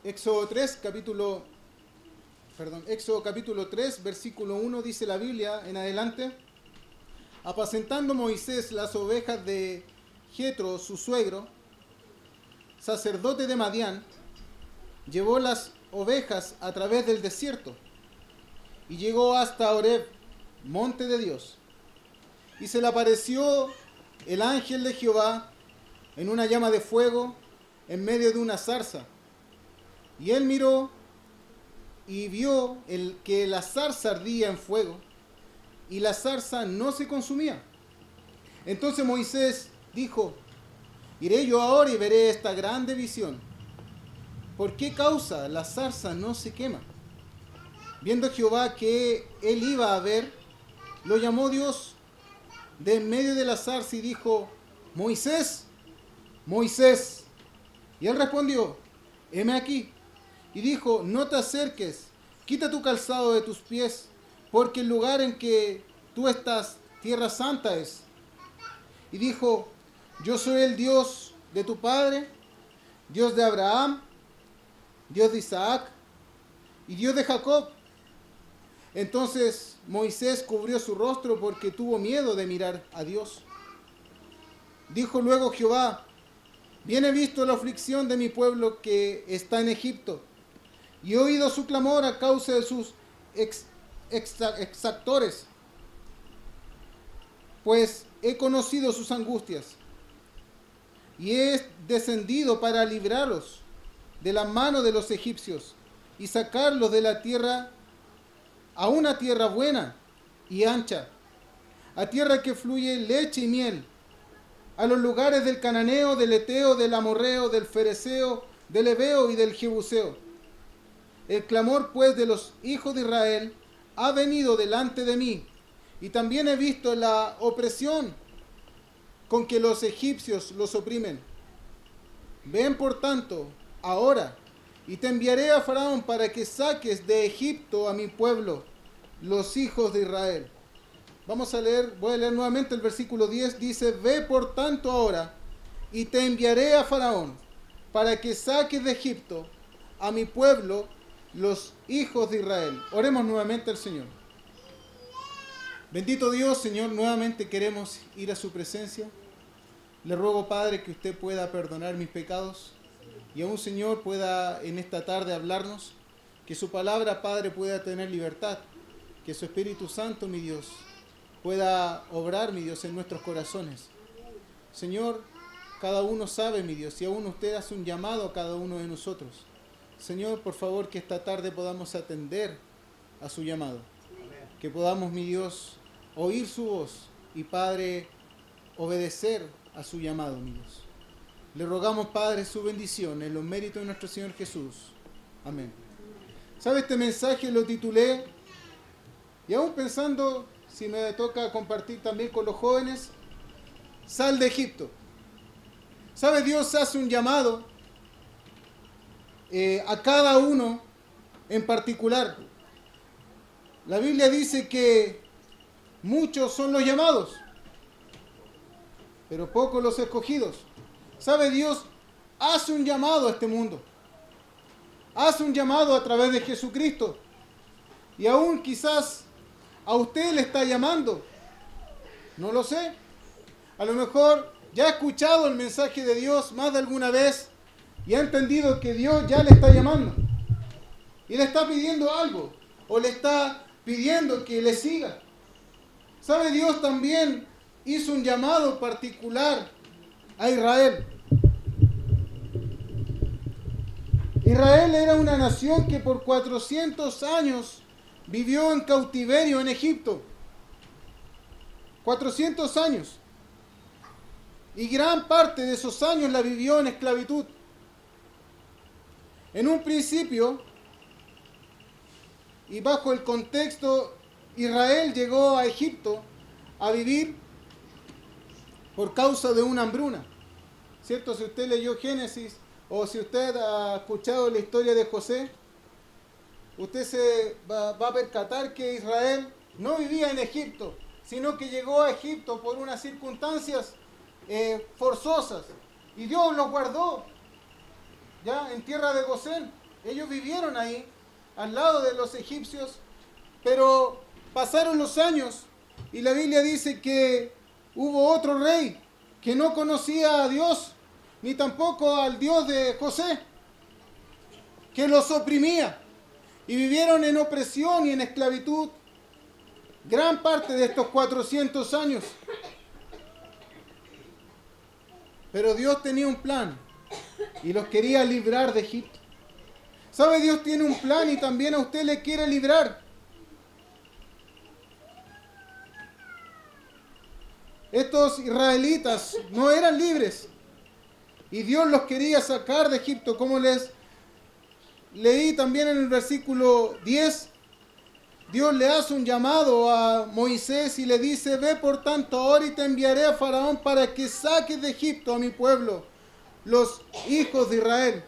Éxodo capítulo 3, versículo 1, dice la Biblia en adelante: apacentando Moisés las ovejas de Jetro, su suegro, sacerdote de Madián, llevó las ovejas a través del desierto y llegó hasta Horeb, monte de Dios. Y se le apareció el ángel de Jehová en una llama de fuego en medio de una zarza. Y él miró y vio que la zarza ardía en fuego y la zarza no se consumía. Entonces Moisés dijo: iré yo ahora y veré esta grande visión. ¿Por qué causa la zarza no se quema? Viendo Jehová que él iba a ver, lo llamó Dios de en medio de la zarza y dijo: Moisés, Moisés. Y él respondió: heme aquí. Y dijo: no te acerques, quita tu calzado de tus pies, porque el lugar en que tú estás, tierra santa es. Y dijo: yo soy el Dios de tu padre, Dios de Abraham, Dios de Isaac y Dios de Jacob. Entonces Moisés cubrió su rostro porque tuvo miedo de mirar a Dios. Dijo luego Jehová: bien he visto la aflicción de mi pueblo que está en Egipto, y he oído su clamor a causa de sus exactores, pues he conocido sus angustias, y he descendido para librarlos de la mano de los egipcios, y sacarlos de la tierra a una tierra buena y ancha, a tierra que fluye leche y miel, a los lugares del cananeo, del eteo, del amorreo, del fereceo, del heveo y del jebuseo. El clamor pues de los hijos de Israel ha venido delante de mí, y también he visto la opresión con que los egipcios los oprimen. Ven por tanto ahora, y te enviaré a Faraón para que saques de Egipto a mi pueblo, los hijos de Israel. Vamos a leer, voy a leer nuevamente el versículo 10, dice: ve por tanto ahora, y te enviaré a Faraón para que saques de Egipto a mi pueblo, los hijos de Israel. Oremos nuevamente al Señor. Bendito Dios, Señor, nuevamente queremos ir a su presencia. Le ruego, Padre, que usted pueda perdonar mis pecados y aún, Señor, pueda en esta tarde hablarnos, que su palabra, Padre, pueda tener libertad, que su Espíritu Santo, mi Dios, pueda obrar, mi Dios, en nuestros corazones. Señor, cada uno sabe, mi Dios, y aún usted hace un llamado a cada uno de nosotros. Señor, por favor, que esta tarde podamos atender a su llamado. Amén. Que podamos, mi Dios, oír su voz y, Padre, obedecer a su llamado, mi Dios. Le rogamos, Padre, su bendición en los méritos de nuestro Señor Jesús. Amén. ¿Sabe? Este mensaje lo titulé, y aún pensando si me toca compartir también con los jóvenes: sal de Egipto. ¿Sabe? Dios hace un llamado a cada uno en particular. La Biblia dice que muchos son los llamados, pero pocos los escogidos. ¿Sabe? Dios hace un llamado a este mundo. Hace un llamado a través de Jesucristo. Y aún quizás a usted le está llamando. No lo sé. A lo mejor ya ha escuchado el mensaje de Dios más de alguna vez y ha entendido que Dios ya le está llamando. Y le está pidiendo algo. O le está pidiendo que le siga. ¿Sabe? Dios también hizo un llamado particular a Israel. Israel era una nación que por 400 años vivió en cautiverio en Egipto. 400 años. Y gran parte de esos años la vivió en esclavitud. En un principio, y bajo el contexto, Israel llegó a Egipto a vivir por causa de una hambruna. ¿Cierto? Si usted leyó Génesis o si usted ha escuchado la historia de José, usted se va a percatar que Israel no vivía en Egipto, sino que llegó a Egipto por unas circunstancias forzosas. Y Dios los guardó ya en tierra de Gosén. Ellos vivieron ahí, al lado de los egipcios, pero pasaron los años y la Biblia dice que hubo otro rey que no conocía a Dios, ni tampoco al Dios de José, que los oprimía y vivieron en opresión y en esclavitud gran parte de estos 400 años. Pero Dios tenía un plan y los quería librar de Egipto. ¿Sabe? Dios tiene un plan y también a usted le quiere librar. Estos israelitas no eran libres y Dios los quería sacar de Egipto, como les leí también en el versículo 10. Dios le hace un llamado a Moisés y le dice: ve por tanto ahora y te enviaré a Faraón para que saques de Egipto a mi pueblo, los hijos de Israel.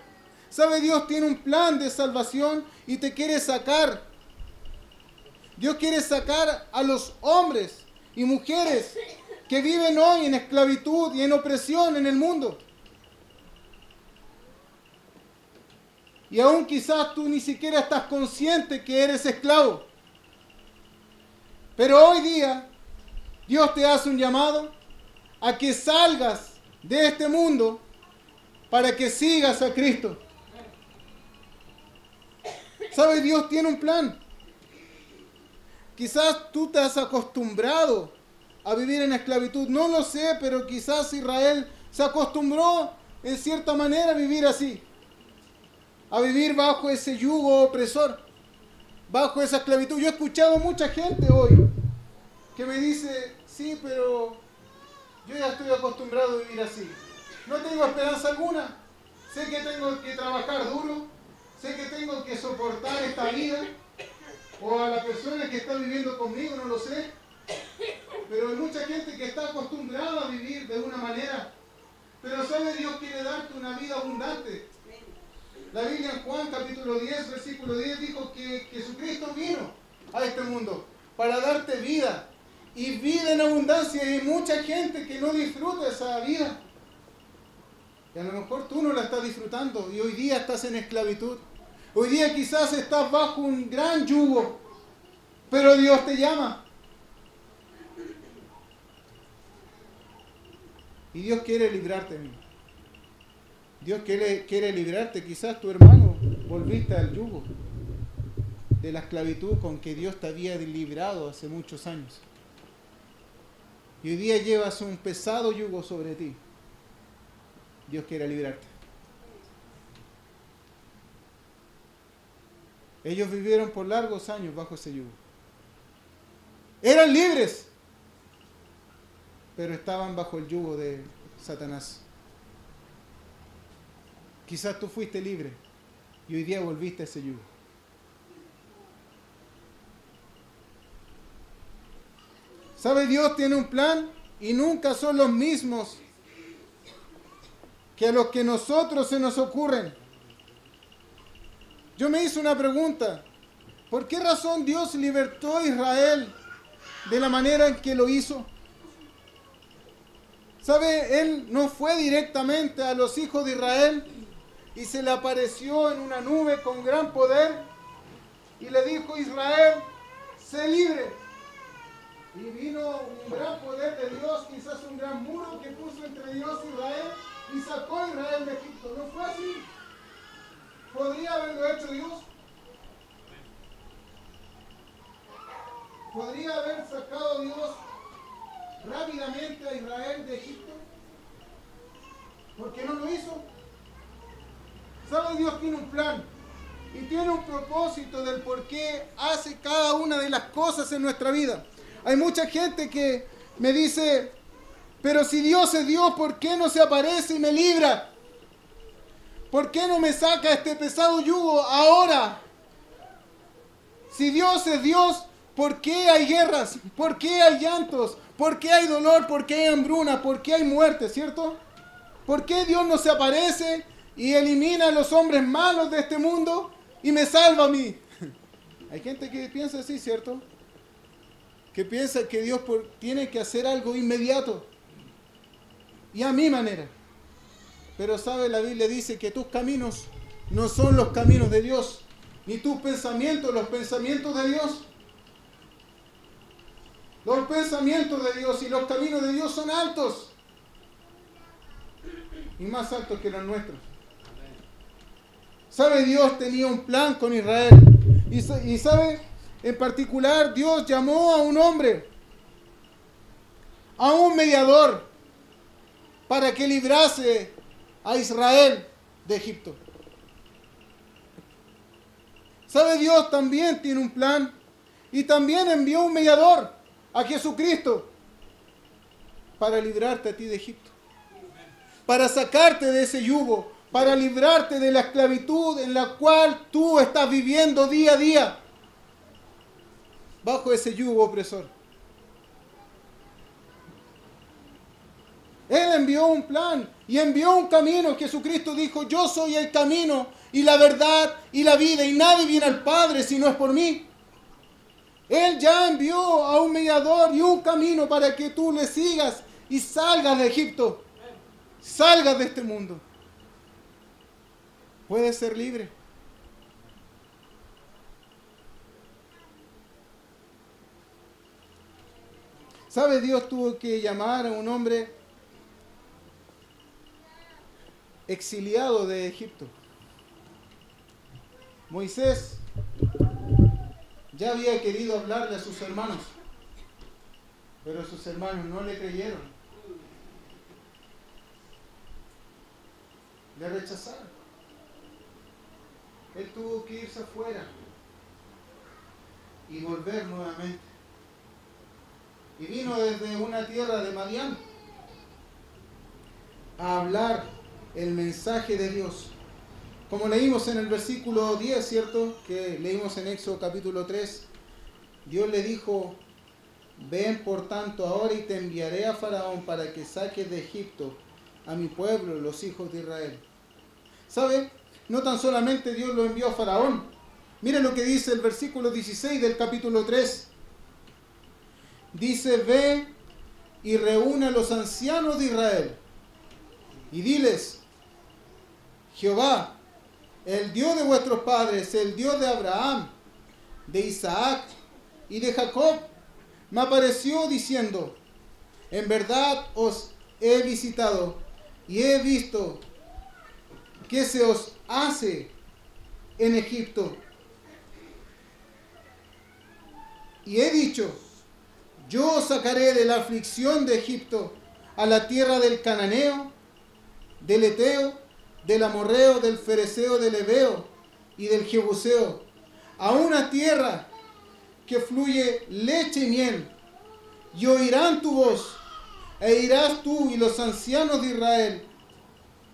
¿Sabe? Dios tiene un plan de salvación y te quiere sacar. Dios quiere sacar a los hombres y mujeres que viven hoy en esclavitud y en opresión en el mundo. Y aún quizás tú ni siquiera estás consciente que eres esclavo. Pero hoy día Dios te hace un llamado a que salgas de este mundo para que sigas a Cristo. ¿Sabes? Dios tiene un plan. Quizás tú te has acostumbrado a vivir en esclavitud. No lo sé, pero quizás Israel se acostumbró en cierta manera a vivir así. A vivir bajo ese yugo opresor, bajo esa esclavitud. Yo he escuchado mucha gente hoy que me dice: sí, pero yo ya estoy acostumbrado a vivir así. No tengo esperanza alguna. Sé que tengo que trabajar duro. Sé que tengo que soportar esta vida. O a la persona que está viviendo conmigo, no lo sé. Pero hay mucha gente que está acostumbrada a vivir de una manera. Pero ¿sabe? Dios quiere darte una vida abundante. La Biblia en Juan capítulo 10, versículo 10 dijo que Jesucristo vino a este mundo para darte vida. Y vida en abundancia. Y hay mucha gente que no disfruta esa vida. Y a lo mejor tú no la estás disfrutando y hoy día estás en esclavitud. Hoy día quizás estás bajo un gran yugo, pero Dios te llama. Y Dios quiere librarte. Dios quiere librarte. Quizás tu hermano volviste al yugo de la esclavitud con que Dios te había librado hace muchos años. Y hoy día llevas un pesado yugo sobre ti. Dios quiere librarte. Ellos vivieron por largos años bajo ese yugo. Eran libres, pero estaban bajo el yugo de Satanás. Quizás tú fuiste libre y hoy día volviste a ese yugo. ¿Sabe? Dios tiene un plan y nunca son los mismos que a los que nosotros se nos ocurren. Yo me hice una pregunta: ¿por qué razón Dios libertó a Israel de la manera en que lo hizo? ¿Sabe? Él no fue directamente a los hijos de Israel y se le apareció en una nube con gran poder y le dijo: Israel, sé libre. Y vino un gran poder de Dios, quizás un gran muro que puso entre Dios y Israel y sacó a Israel de Egipto. ¿No fue así? ¿Podría haberlo hecho Dios? ¿Podría haber sacado Dios rápidamente a Israel de Egipto? ¿Por qué no lo hizo? ¿Sabe? Dios tiene un plan y tiene un propósito del por qué hace cada una de las cosas en nuestra vida. Hay mucha gente que me dice: pero si Dios es Dios, ¿por qué no se aparece y me libra? ¿Por qué no me saca este pesado yugo ahora? Si Dios es Dios, ¿por qué hay guerras? ¿Por qué hay llantos? ¿Por qué hay dolor? ¿Por qué hay hambruna? ¿Por qué hay muerte? ¿Cierto? ¿Por qué Dios no se aparece y elimina a los hombres malos de este mundo y me salva a mí? Hay gente que piensa así, ¿cierto? Que piensa que Dios tiene que hacer algo inmediato y a mi manera. Pero sabe, la Biblia dice que tus caminos no son los caminos de Dios, ni tus pensamientos los pensamientos de Dios. Los pensamientos de Dios y los caminos de Dios son altos, y más altos que los nuestros. ¿Sabe? Dios tenía un plan con Israel. Y ¿sabe? En particular, Dios llamó a un hombre, a un mediador, para que librase a Israel de Egipto. ¿Sabe? Dios también tiene un plan y también envió un mediador, a Jesucristo, para librarte a ti de Egipto, para sacarte de ese yugo, para librarte de la esclavitud en la cual tú estás viviendo día a día, bajo ese yugo opresor. Él envió un plan y envió un camino. Jesucristo dijo: yo soy el camino y la verdad y la vida, y nadie viene al Padre si no es por mí. Él ya envió a un mediador y un camino para que tú le sigas y salgas de Egipto, salgas de este mundo. Puedes ser libre. ¿Sabe? Dios tuvo que llamar a un hombre exiliado de Egipto. Moisés ya había querido hablarle a sus hermanos, pero sus hermanos no le creyeron. Le rechazaron. Él tuvo que irse afuera y volver nuevamente. Y vino desde una tierra de Madián a hablar el mensaje de Dios. Como leímos en el versículo 10, ¿cierto? Que leímos en Éxodo capítulo 3. Dios le dijo: ven por tanto ahora y te enviaré a Faraón para que saques de Egipto a mi pueblo, los hijos de Israel. ¿Sabe? No tan solamente Dios lo envió a Faraón. Miren lo que dice el versículo 16 del capítulo 3. Dice: ve y reúne a los ancianos de Israel y diles: Jehová, el Dios de vuestros padres, el Dios de Abraham, de Isaac y de Jacob, me apareció diciendo: en verdad os he visitado y he visto que se os hace en Egipto. Y he dicho: yo os sacaré de la aflicción de Egipto a la tierra del cananeo, del eteo, del amorreo, del fereceo, del heveo y del jebuseo, a una tierra que fluye leche y miel. Y oirán tu voz, e irás tú y los ancianos de Israel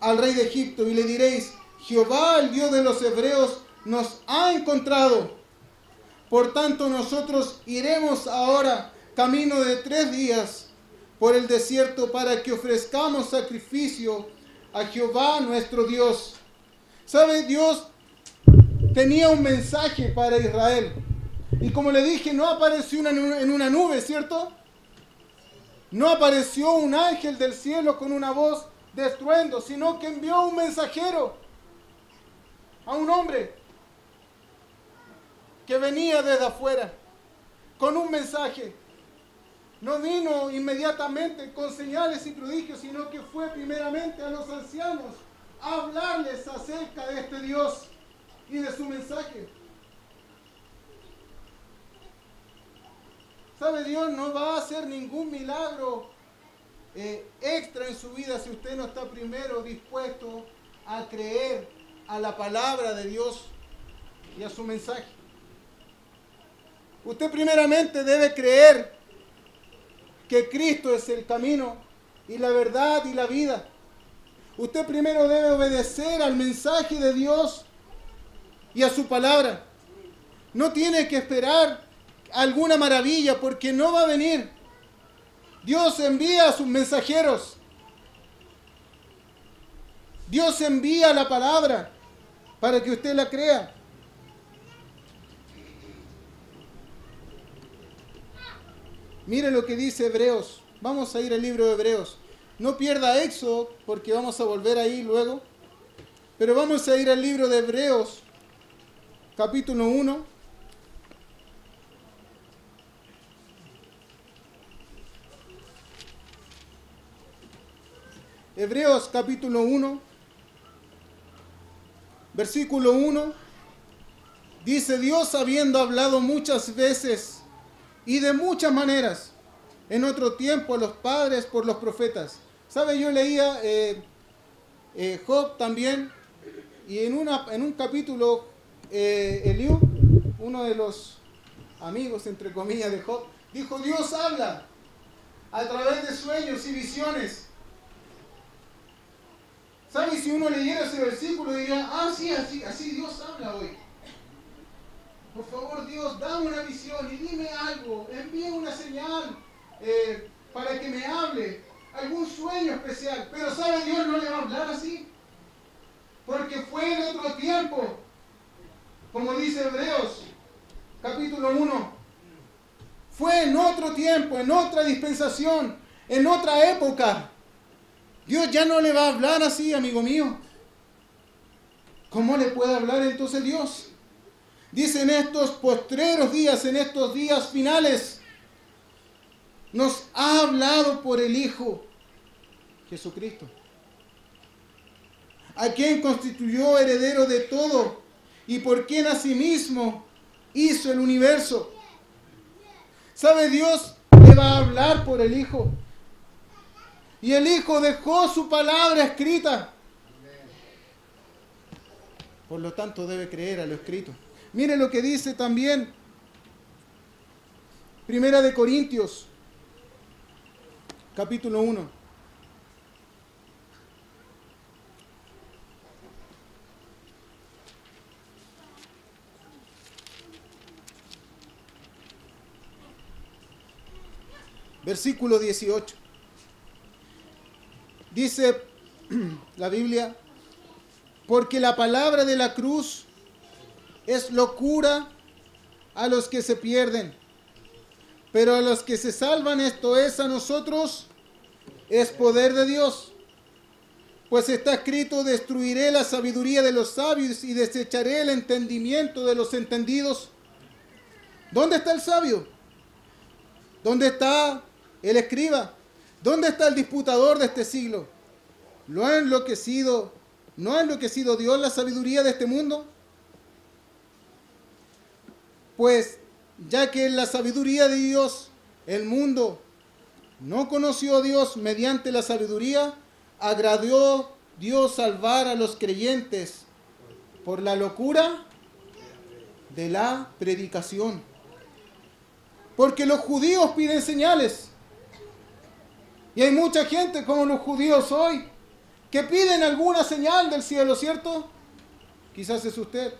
al rey de Egipto, y le diréis: Jehová, el Dios de los hebreos, nos ha encontrado. Por tanto, nosotros iremos ahora camino de 3 días por el desierto para que ofrezcamos sacrificio a Jehová nuestro Dios. ¿Sabe? Dios tenía un mensaje para Israel. Y como le dije, no apareció en una nube, ¿cierto? No apareció un ángel del cielo con una voz de estruendo, sino que envió un mensajero, a un hombre que venía desde afuera con un mensaje. No vino inmediatamente con señales y prodigios, sino que fue primeramente a los ancianos a hablarles acerca de este Dios y de su mensaje. ¿Sabe? Dios no va a hacer ningún milagro extra en su vida si usted no está primero dispuesto a creer a la palabra de Dios y a su mensaje. Usted primeramente debe creer que Cristo es el camino y la verdad y la vida. Usted primero debe obedecer al mensaje de Dios y a su palabra. No tiene que esperar alguna maravilla, porque no va a venir. Dios envía a sus mensajeros. Dios envía la palabra para que usted la crea. Mire lo que dice Hebreos. Vamos a ir al libro de Hebreos. No pierda Éxodo, porque vamos a volver ahí luego. Pero vamos a ir al libro de Hebreos, capítulo 1. Hebreos capítulo 1, versículo 1, dice: Dios, habiendo hablado muchas veces y de muchas maneras en otro tiempo a los padres por los profetas. ¿Sabe? Yo leía Job también, y en un capítulo Eliú, uno de los amigos entre comillas de Job, dijo: Dios habla a través de sueños y visiones. ¿Sabe? Si uno leyera ese versículo diría: sí, así Dios habla hoy. Por favor, Dios, dame una visión y dime algo, envíe una señal para que me hable, algún sueño especial. Pero ¿sabe? Dios no le va a hablar así, porque fue en otro tiempo, como dice Hebreos capítulo 1, fue en otro tiempo, en otra dispensación, en otra época. Dios ya no le va a hablar así, amigo mío. ¿Cómo le puede hablar entonces Dios? Dice: en estos postreros días, en estos días finales, nos ha hablado por el Hijo Jesucristo, a quien constituyó heredero de todo y por quien asimismo hizo el universo. ¿Sabe? Dios le va a hablar por el Hijo. Y el Hijo dejó su palabra escrita. Por lo tanto, debe creer a lo escrito. Mire lo que dice también Primera de Corintios, capítulo 1. Versículo 18. Dice la Biblia: porque la palabra de la cruz es locura a los que se pierden, pero a los que se salvan, esto es, a nosotros, es poder de Dios. Pues está escrito: destruiré la sabiduría de los sabios y desecharé el entendimiento de los entendidos. ¿Dónde está el sabio? ¿Dónde está el escriba? ¿Dónde está el disputador de este siglo? ¿No ha enloquecido Dios la sabiduría de este mundo? Pues ya que en la sabiduría de Dios el mundo no conoció a Dios mediante la sabiduría, agradó Dios salvar a los creyentes por la locura de la predicación. Porque los judíos piden señales. Y hay mucha gente como los judíos hoy que piden alguna señal del cielo, ¿cierto? Quizás es usted,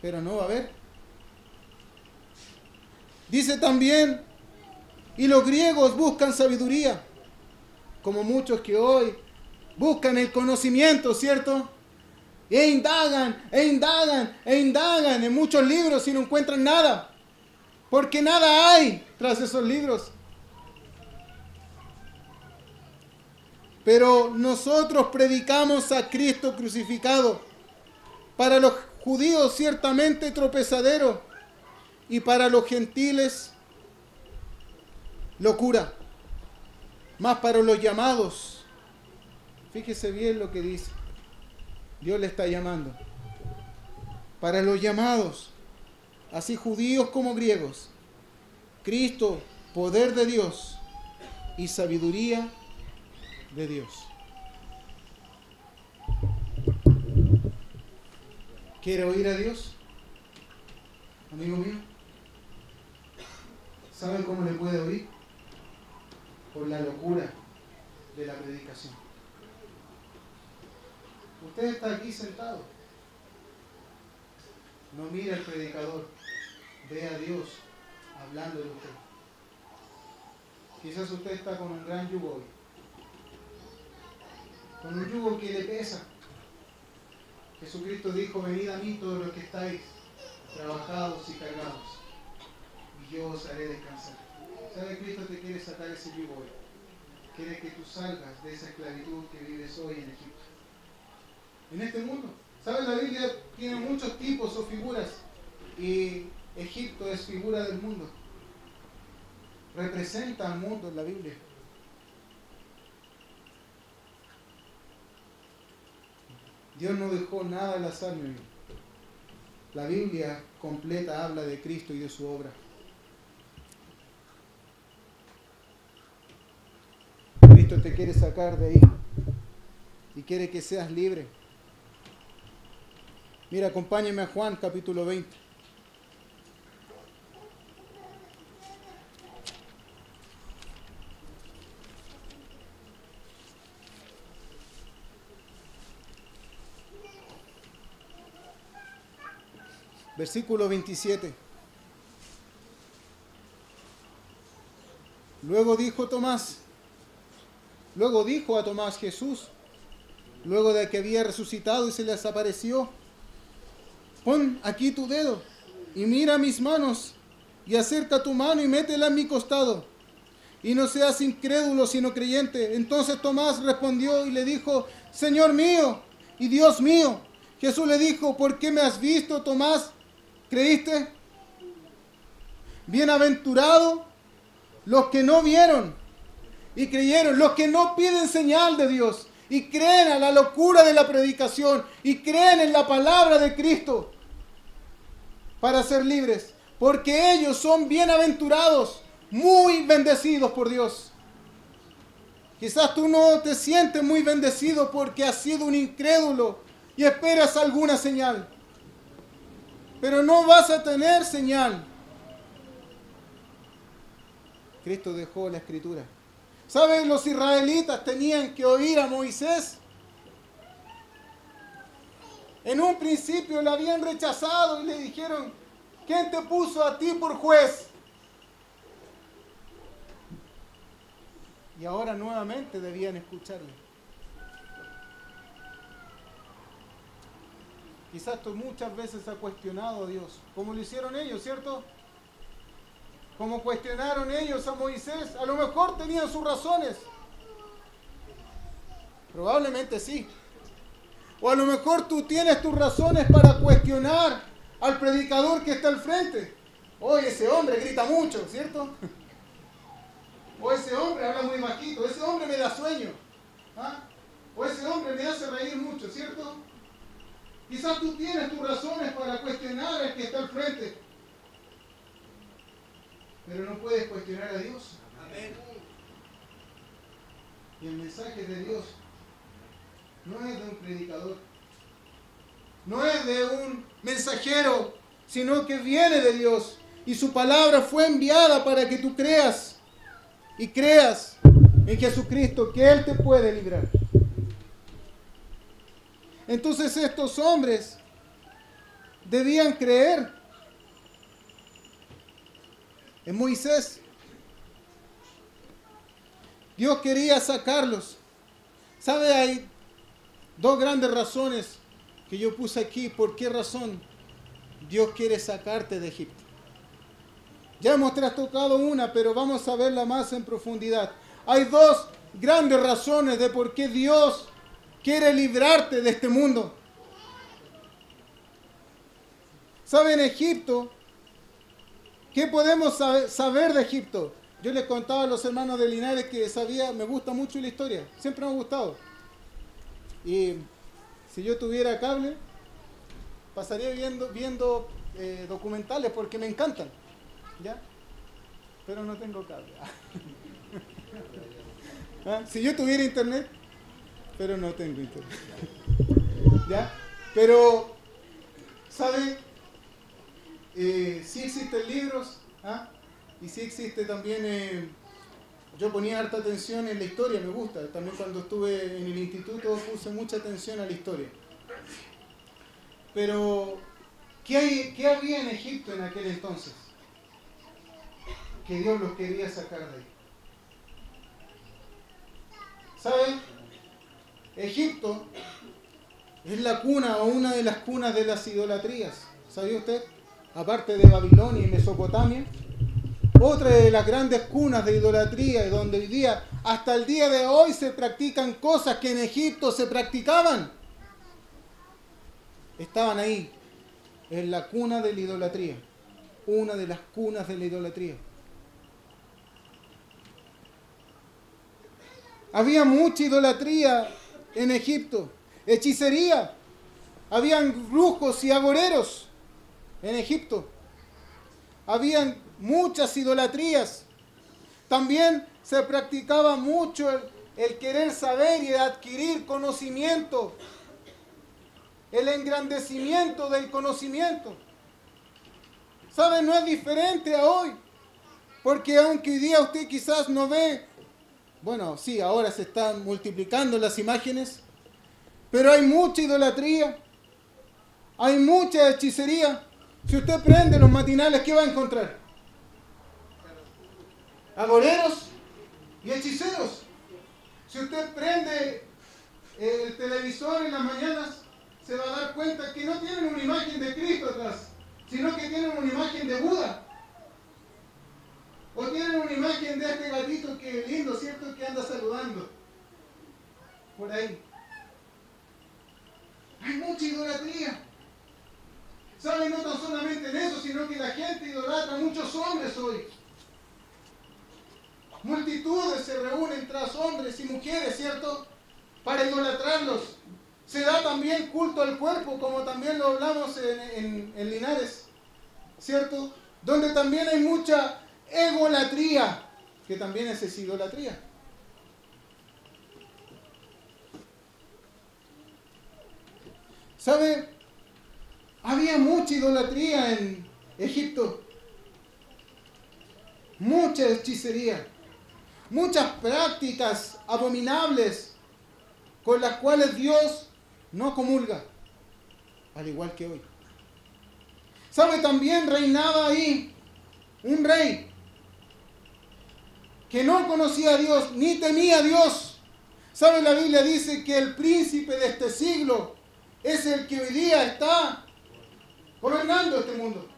pero no va a haber. Dice también: y los griegos buscan sabiduría, como muchos que hoy buscan el conocimiento, ¿cierto? E indagan, e indagan, e indagan en muchos libros y no encuentran nada, porque nada hay tras esos libros. Pero nosotros predicamos a Cristo crucificado, para los judíos ciertamente tropezadero, y para los gentiles locura, mas para los llamados, fíjese bien lo que dice, Dios le está llamando, para los llamados, así judíos como griegos, Cristo, poder de Dios y sabiduría de Dios. ¿Quiere oír a Dios, amigo mío? ¿Sabe cómo le puede oír? Por la locura de la predicación. Usted está aquí sentado, no mira al predicador, ve a Dios hablando de usted. Quizás usted está con un gran yugo hoy, con un yugo que le pesa. Jesucristo dijo: venid a mí todos los que estáis trabajados y cargados, y yo os haré descansar. ¿Sabe? Cristo te quiere sacar ese yugo hoy. Quiere que tú salgas de esa esclavitud que vives hoy en Egipto, en este mundo. ¿Saben? La Biblia tiene muchos tipos o figuras y Egipto es figura del mundo. Representa al mundo en la Biblia. Dios no dejó nada al azar, mi amigo. La Biblia completa habla de Cristo y de su obra. Cristo te quiere sacar de ahí y quiere que seas libre. Mira, acompáñame a Juan capítulo 20. Versículo 27. Luego dijo a Tomás Jesús, luego de que había resucitado y se les apareció: pon aquí tu dedo y mira mis manos, y acerca tu mano y métela en mi costado, y no seas incrédulo sino creyente. Entonces Tomás respondió y le dijo: Señor mío y Dios mío. Jesús le dijo: ¿por qué me has visto, Tomás? ¿Creíste? Bienaventurados los que no vieron y creyeron, los que no piden señal de Dios y creen a la locura de la predicación y creen en la palabra de Cristo para ser libres, porque ellos son bienaventurados, muy bendecidos por Dios. Quizás tú no te sientes muy bendecido porque has sido un incrédulo y esperas alguna señal, pero no vas a tener señal. Cristo dejó la escritura. ¿Saben? Los israelitas tenían que oír a Moisés. En un principio le habían rechazado y le dijeron: ¿quién te puso a ti por juez? Y ahora nuevamente debían escucharle. Quizás tú muchas veces has cuestionado a Dios, como lo hicieron ellos, ¿cierto? Como cuestionaron ellos a Moisés. A lo mejor tenían sus razones. Probablemente sí. O a lo mejor tú tienes tus razones para cuestionar al predicador que está al frente. Oye, ese hombre grita mucho, ¿cierto? O ese hombre habla muy bajito. Ese hombre me da sueño. ¿Ah? O ese hombre me hace reír mucho, ¿cierto? Quizás tú tienes tus razones para cuestionar al que está al frente. Pero no puedes cuestionar a Dios. Amén. Y el mensaje de Dios no es de un predicador, no es de un mensajero, sino que viene de Dios. Y su palabra fue enviada para que tú creas y creas en Jesucristo, que Él te puede librar. Entonces estos hombres debían creer en Moisés. Dios quería sacarlos. ¿Sabe? Hay dos grandes razones que yo puse aquí. ¿Por qué razón Dios quiere sacarte de Egipto? Ya hemos trastocado una, pero vamos a verla más en profundidad. Hay dos grandes razones de por qué Dios quiere librarte de este mundo. ¿Sabe? En Egipto, ¿qué podemos saber de Egipto? Yo les contaba a los hermanos de Linares que me gusta mucho la historia, siempre me ha gustado. Y si yo tuviera cable, pasaría viendo documentales porque me encantan, ¿ya? Pero no tengo cable. ¿Ah? Si yo tuviera internet, pero no tengo internet. ¿Ya? Pero, ¿sabe? Sí existen libros, ¿ah? Y sí existe también, yo ponía harta atención en la historia, me gusta. También cuando estuve en el instituto puse mucha atención a la historia. Pero, ¿qué había en Egipto en aquel entonces? Que Dios los quería sacar de ahí. ¿Saben? Egipto es la cuna o una de las cunas de las idolatrías. ¿Sabía usted? Aparte de Babilonia y Mesopotamia, otra de las grandes cunas de idolatría, donde hoy día, hasta el día de hoy, se practican cosas que en Egipto se practicaban. estaban ahí, en la cuna de la idolatría. Una de las cunas de la idolatría. Había mucha idolatría en Egipto. Hechicería. Habían brujos y agoreros en Egipto. Habían muchas idolatrías. También se practicaba mucho el querer saber y adquirir conocimiento. El engrandecimiento del conocimiento. ¿Sabe? No es diferente a hoy. Porque aunque hoy día usted quizás no ve, bueno, sí, ahora se están multiplicando las imágenes, pero hay mucha idolatría, hay mucha hechicería. Si usted prende los matinales, ¿qué va a encontrar? Agoreros y hechiceros. Si usted prende el televisor en las mañanas, se va a dar cuenta que no tienen una imagen de Cristo atrás, sino que tienen una imagen de Buda. O tienen una imagen de este gatito que lindo, ¿cierto? Que anda saludando. Por ahí. Hay mucha idolatría. ¿Saben? No tan solamente en eso, sino que la gente idolatra a muchos hombres hoy. Multitudes se reúnen tras hombres y mujeres, ¿cierto? Para idolatrarlos. Se da también culto al cuerpo, como también lo hablamos en Linares, ¿cierto? Donde también hay mucha egolatría, que también es idolatría. ¿Sabe? Había mucha idolatría en Egipto. Mucha hechicería. Muchas prácticas abominables con las cuales Dios no comulga, al igual que hoy. ¿Sabe? También reinaba ahí un rey que no conocía a Dios ni temía a Dios. ¿Sabe? La Biblia dice que el príncipe de este siglo es el que hoy día está gobernando este mundo.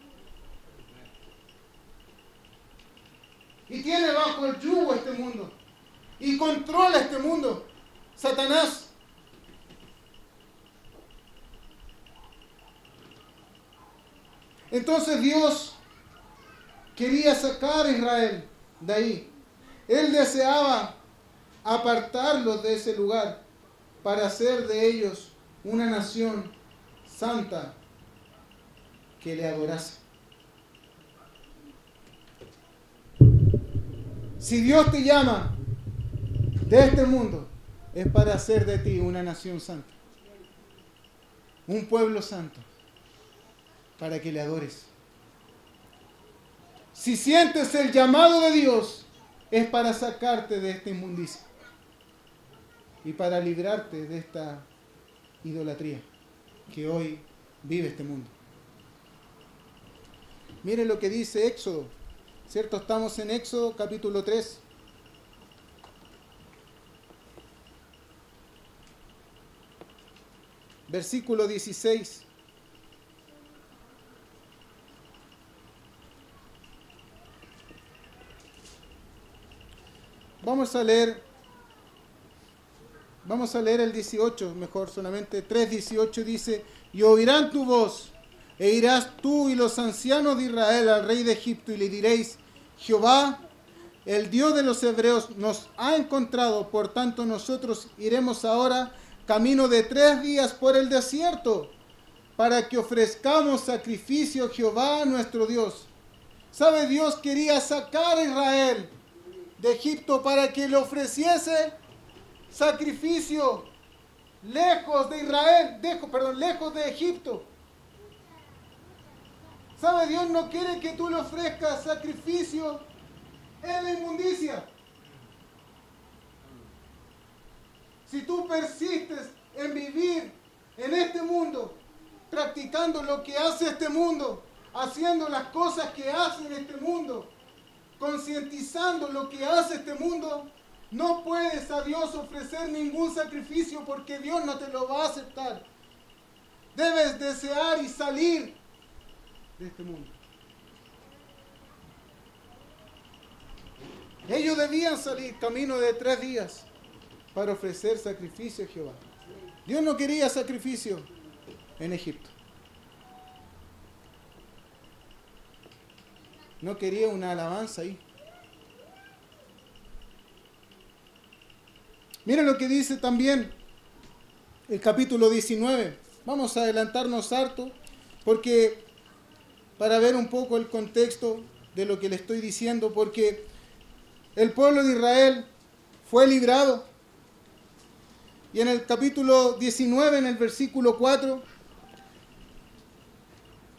Y tiene bajo el yugo este mundo. Y controla este mundo. Satanás. Entonces Dios quería sacar a Israel de ahí. Él deseaba apartarlos de ese lugar para hacer de ellos una nación santa que le adorase. Si Dios te llama de este mundo, es para hacer de ti una nación santa, un pueblo santo, para que le adores. Si sientes el llamado de Dios, es para sacarte de esta inmundicia y para librarte de esta idolatría que hoy vive este mundo. Miren lo que dice Éxodo, ¿cierto? Estamos en Éxodo capítulo 3. Versículo 16. Vamos a leer el 18, mejor solamente 3:18 dice: y oirán tu voz, e irás tú y los ancianos de Israel al rey de Egipto, y le diréis: Jehová, el Dios de los hebreos, nos ha encontrado, por tanto nosotros iremos ahora camino de 3 días por el desierto, para que ofrezcamos sacrificio a Jehová nuestro Dios. ¿Sabe? Dios quería sacar a Israel de Egipto para que le ofreciese sacrificio lejos de Israel, lejos de Egipto. ¿Sabe? Dios no quiere que tú le ofrezcas sacrificio en la inmundicia. Si tú persistes en vivir en este mundo, practicando lo que hace este mundo, haciendo las cosas que hace este mundo, concientizando lo que hace este mundo, no puedes a Dios ofrecer ningún sacrificio porque Dios no te lo va a aceptar. Debes desear y salir de este mundo. Ellos debían salir camino de 3 días para ofrecer sacrificio a Jehová. Dios no quería sacrificio en Egipto. No quería una alabanza ahí. Miren lo que dice también el capítulo 19. Vamos a adelantarnos harto, porque para ver un poco el contexto de lo que le estoy diciendo, porque el pueblo de Israel fue librado. Y en el capítulo 19, en el versículo 4,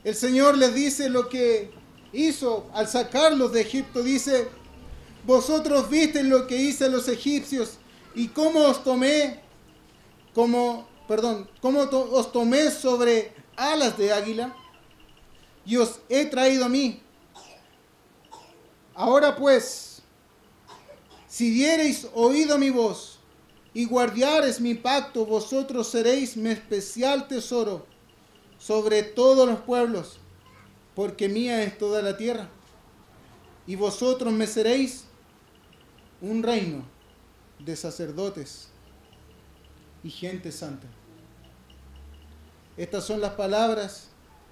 el Señor les dice lo que hizo al sacarlos de Egipto. Dice: vosotros visteis lo que hice a los egipcios y cómo os tomé os tomé sobre alas de águila y os he traído a mí. Ahora pues, si diereis oído a mi voz y guardareis mi pacto, vosotros seréis mi especial tesoro sobre todos los pueblos, porque mía es toda la tierra, y vosotros me seréis un reino de sacerdotes y gente santa. Estas son las palabras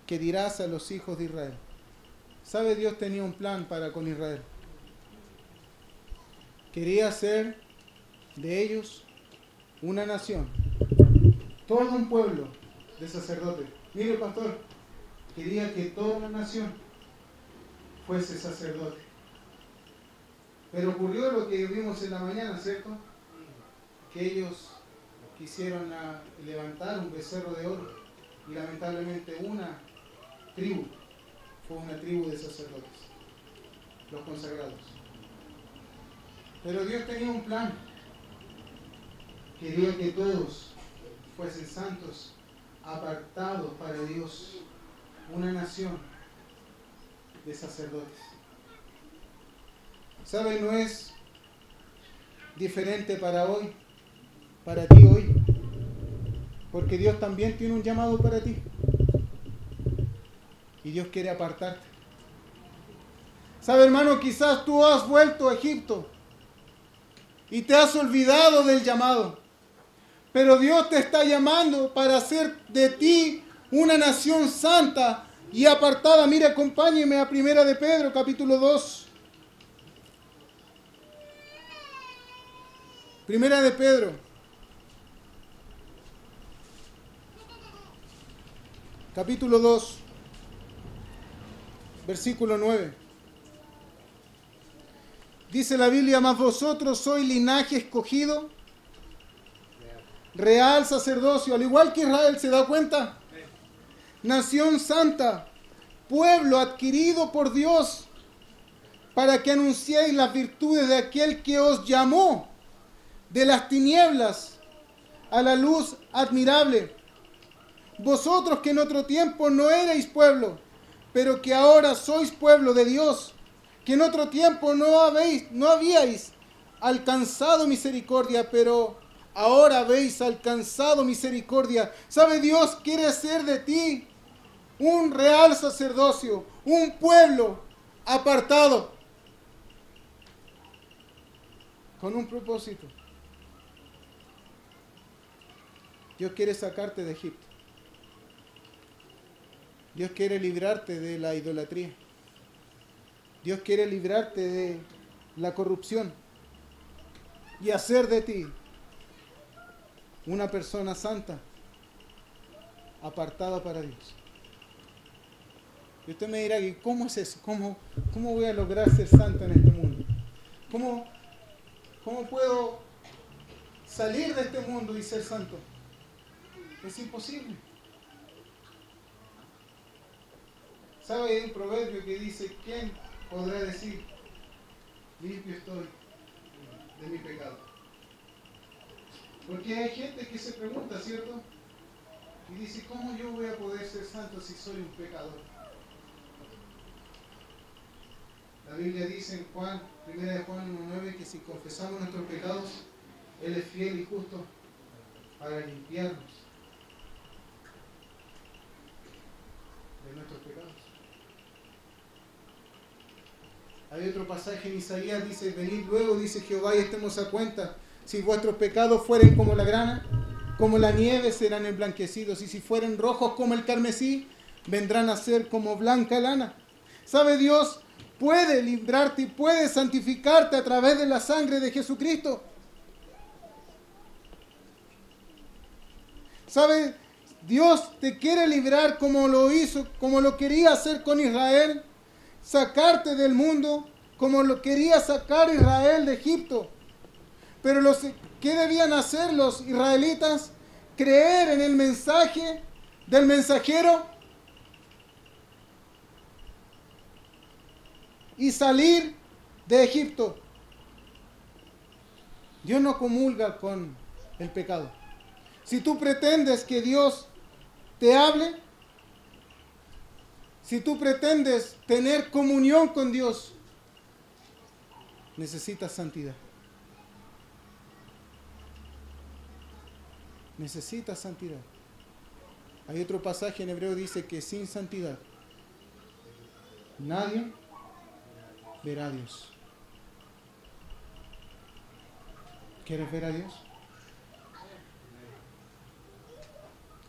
que dirás a los hijos de Israel. ¿Sabe? Dios tenía un plan para con Israel. Quería hacer de ellos una nación, todo un pueblo de sacerdotes. Mire, pastor, quería que toda la nación fuese sacerdote. Pero ocurrió lo que vimos en la mañana, ¿cierto? Que ellos quisieron levantar un becerro de oro, y lamentablemente una tribu fue una tribu de sacerdotes, los consagrados. Pero Dios tenía un plan. Quería que todos fuesen santos, apartados para Dios, una nación de sacerdotes. ¿Sabe? No es diferente para hoy, para ti hoy, porque Dios también tiene un llamado para ti. Y Dios quiere apartarte. ¿Sabe, hermano? Quizás tú has vuelto a Egipto y te has olvidado del llamado. Pero Dios te está llamando para hacer de ti una nación santa y apartada. Mire, acompáñeme a 1 de Pedro, capítulo 2. 1 de Pedro, capítulo 2, versículo 9. Dice la Biblia: mas vosotros sois linaje escogido, real sacerdocio, al igual que Israel. ¿Se da cuenta? Nación santa, pueblo adquirido por Dios, para que anunciéis las virtudes de aquel que os llamó de las tinieblas a la luz admirable. Vosotros que en otro tiempo no erais pueblo, pero que ahora sois pueblo de Dios, que en otro tiempo no habíais alcanzado misericordia, pero ahora habéis alcanzado misericordia. ¿Sabe? Dios quiere hacer de ti un real sacerdocio, un pueblo apartado, con un propósito. Dios quiere sacarte de Egipto. Dios quiere librarte de la idolatría. Dios quiere librarte de la corrupción y hacer de ti una persona santa, apartada para Dios. Y usted me dirá: ¿y cómo es eso? ¿Cómo voy a lograr ser santo en este mundo? ¿Cómo puedo salir de este mundo y ser santo? Es imposible. ¿Sabe? Hay un proverbio que dice: ¿quién podrá decir limpio estoy de mi pecado? Porque hay gente que se pregunta, ¿cierto? Y dice: ¿cómo yo voy a poder ser santo si soy un pecador? La Biblia dice en Juan, 1 de Juan 1:9, que si confesamos nuestros pecados, Él es fiel y justo para limpiarnos de nuestros pecados. Hay otro pasaje en Isaías, dice: venid luego, dice Jehová, y estemos a cuenta. Si vuestros pecados fueren como la grana, como la nieve, serán emblanquecidos. Y si fueren rojos como el carmesí, vendrán a ser como blanca lana. ¿Sabe? Dios puede librarte y puede santificarte a través de la sangre de Jesucristo. ¿Sabe? Dios te quiere librar como lo hizo, como lo quería hacer con Israel, sacarte del mundo, como lo quería sacar Israel de Egipto. Pero ¿qué debían hacer los israelitas? Creer en el mensaje del mensajero y salir de Egipto. Dios no comulga con el pecado. Si tú pretendes que Dios te hable, si tú pretendes tener comunión con Dios, necesitas santidad. Necesitas santidad. Hay otro pasaje en Hebreo que dice que sin santidad nadie verá a Dios. ¿Quieres ver a Dios?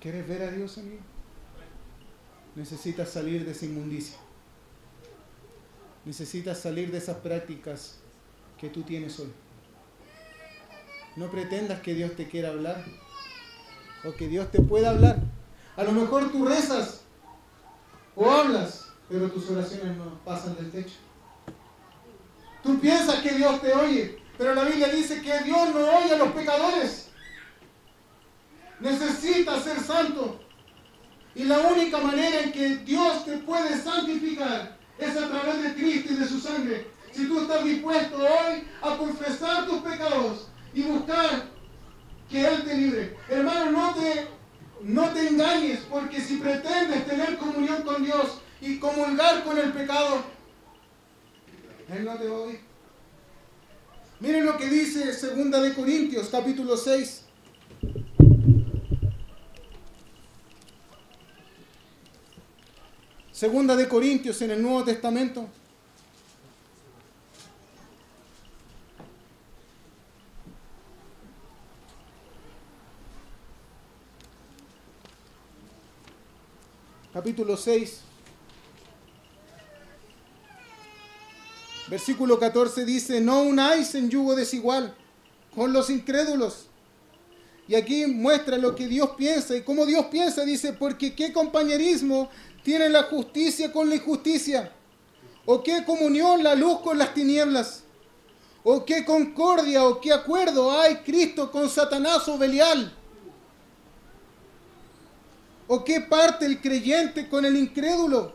¿Quieres ver a Dios, amigo? Necesitas salir de esa inmundicia. Necesitas salir de esas prácticas que tú tienes hoy. No pretendas que Dios te quiera hablar o que Dios te pueda hablar. A lo mejor tú rezas o hablas, pero tus oraciones no pasan del techo. Tú piensas que Dios te oye, pero la Biblia dice que Dios no oye a los pecadores. Necesitas ser santo. Y la única manera en que Dios te puede santificar es a través de Cristo y de su sangre. Si tú estás dispuesto hoy a confesar tus pecados y buscar que Él te libre. Hermano, no te engañes, porque si pretendes tener comunión con Dios y comulgar con el pecado, Él no te va a oír. Miren lo que dice 2 Corintios, capítulo 6. Segunda de Corintios en el Nuevo Testamento. Capítulo 6. Versículo 14 dice, no unáis en yugo desigual con los incrédulos. Y aquí muestra lo que Dios piensa y cómo Dios piensa. Dice, porque qué compañerismo tiene la justicia con la injusticia, o qué comunión la luz con las tinieblas, o qué concordia o qué acuerdo hay Cristo con Satanás o Belial, o qué parte el creyente con el incrédulo,